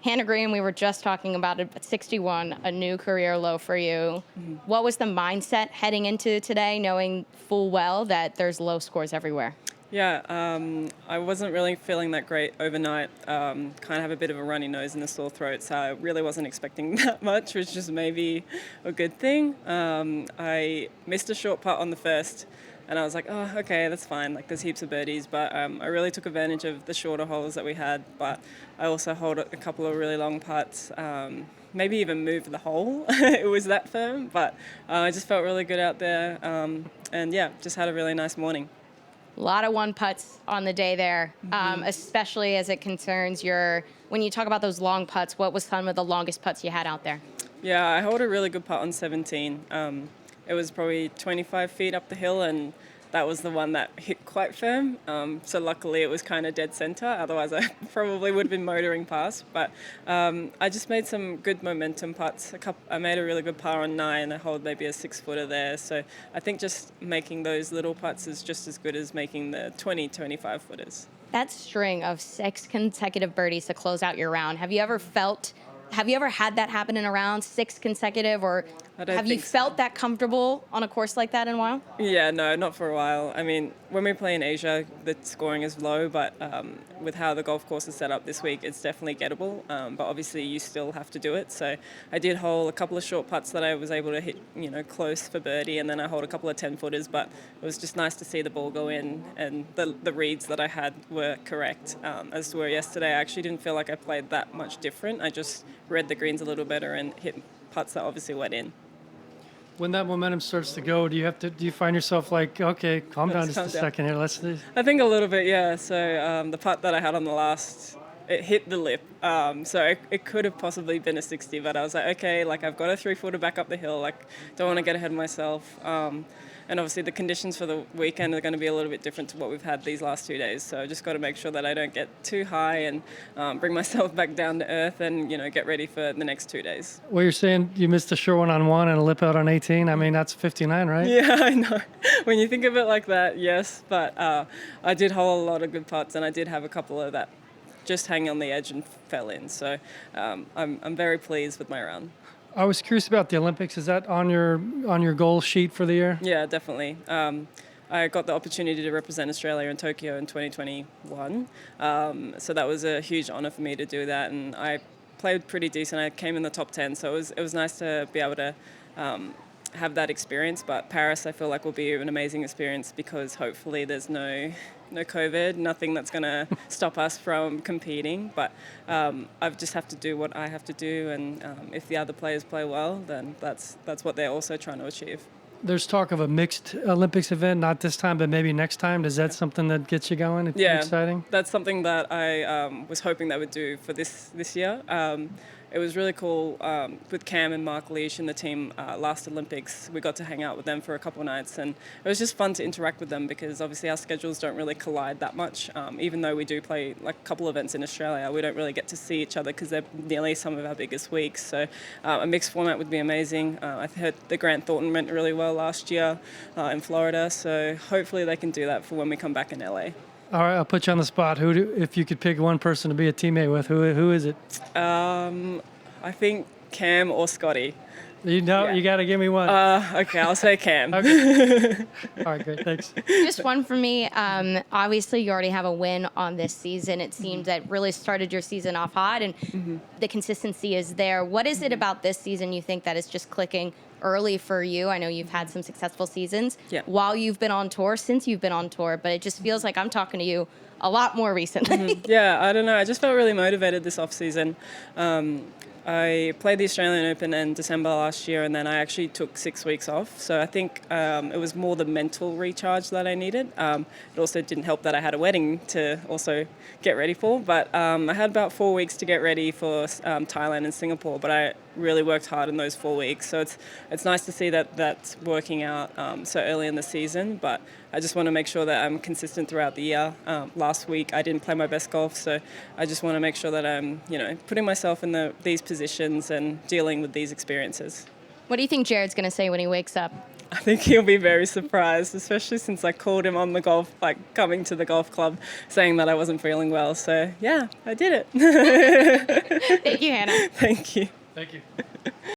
Hannah Green, we were just talking about it, 61, a new career low for you. What was the mindset heading into today, knowing full well that there's low scores everywhere? Yeah, I wasn't really feeling that great overnight. Kind of have a bit of a runny nose and a sore throat, so I really wasn't expecting that much, which is maybe a good thing. I missed a short putt on the first, and I was like, oh, okay, that's fine. Like, there's heaps of birdies, but I really took advantage of the shorter holes that we had. But I also holed a couple of really long putts. Maybe even moved the hole. It was that firm, but I just felt really good out there, and yeah, just had a really nice morning. A lot of one putts on the day there, especially as it concerns when you talk about those long putts, what was some of the longest putts you had out there? Yeah, I held a really good putt on 17. It was probably 25 feet up the hill, and that was the one that hit quite firm. So luckily it was kind of dead center. Otherwise I probably would have been motoring past. But I just made some good momentum putts. I made a really good par on 9. I hold maybe a 6-footer there. So I think just making those little putts is just as good as making the 20-25 footers. That string of 6 consecutive birdies to close out your round, have you ever had that happen in a round, 6 consecutive, or have you felt that comfortable on a course like that in a while? Yeah, no, not for a while. I mean, when we play in Asia, the scoring is low, but with how the golf course is set up this week, it's definitely gettable. But obviously, you still have to do it. So I did hole a couple of short putts that I was able to hit, close for birdie, and then I hold a couple of 10-footers. But it was just nice to see the ball go in, and the reads that I had were correct. As to where yesterday, I actually didn't feel like I played that much different. I just read the greens a little better and hit putts that obviously went in. When that momentum starts to go, do you find yourself like, okay, calm down just a second here, let's do. I think a little bit, yeah. So the putt that I had on the last, it hit the lip. So it could have possibly been a 60, but I was like, okay, like I've got a 3-footer back up the hill, like don't want to get ahead of myself. And obviously the conditions for the weekend are going to be a little bit different to what we've had these last 2 days. So I just got to make sure that I don't get too high and bring myself back down to earth and, get ready for the next 2 days. Well, you're saying you missed a short one on 1 and a lip out on 18. I mean, that's 59, right? Yeah, I know. When you think of it like that, yes. But I did hole a lot of good putts, and I did have a couple of that just hang on the edge and fell in. So I'm very pleased with my round. I was curious about the Olympics. Is that on your goal sheet for the year? Yeah, definitely. I got the opportunity to represent Australia in Tokyo in 2021. So that was a huge honour for me to do that, and I played pretty decent. I came in the top 10, so it was nice to be able to have that experience. But Paris, I feel like, will be an amazing experience because hopefully there's no COVID, nothing that's going to stop us from competing. But I just have to do what I have to do, and if the other players play well, then that's what they're also trying to achieve. There's talk of a mixed Olympics event, not this time, but maybe next time. Is that something that gets you going? It's exciting? That's something that I was hoping they would do for this year. It was really cool with Cam and Mark Leash and the team last Olympics. We got to hang out with them for a couple of nights, and it was just fun to interact with them because obviously our schedules don't really collide that much. Even though we do play like a couple of events in Australia, we don't really get to see each other because they're nearly some of our biggest weeks. So a mixed format would be amazing. I heard the Grant Thornton went really well last year in Florida, so hopefully they can do that for when we come back in LA. All right, I'll put you on the spot. If you could pick one person to be a teammate with, who is it? I think Cam or Scotty. You got to give me one. Okay, I'll say Cam. Okay. All right, great, thanks. Just one for me. Obviously, you already have a win on this season. It seems that really started your season off hot, and the consistency is there. What is it about this season you think that is just clicking early for you? I know you've had some successful seasons while you've been on tour, since you've been on tour, but it just feels like I'm talking to you a lot more recently. Yeah, I don't know. I just felt really motivated this off-season. I played the Australian Open in December last year, and then I actually took 6 weeks off. So I think it was more the mental recharge that I needed. It also didn't help that I had a wedding to also get ready for. But I had about 4 weeks to get ready for Thailand and Singapore, but I really worked hard in those 4 weeks. So it's nice to see that that's working out so early in the season. But I just want to make sure that I'm consistent throughout the year. Last week I didn't play my best golf, so I just want to make sure that I'm, putting myself in these positions and dealing with these experiences. What do you think Jared's going to say when he wakes up? I think he'll be very surprised, especially since I called him on the golf, coming to the golf club, saying that I wasn't feeling well. So yeah, I did it. Thank you you, Hannah. Thank you. Thank you.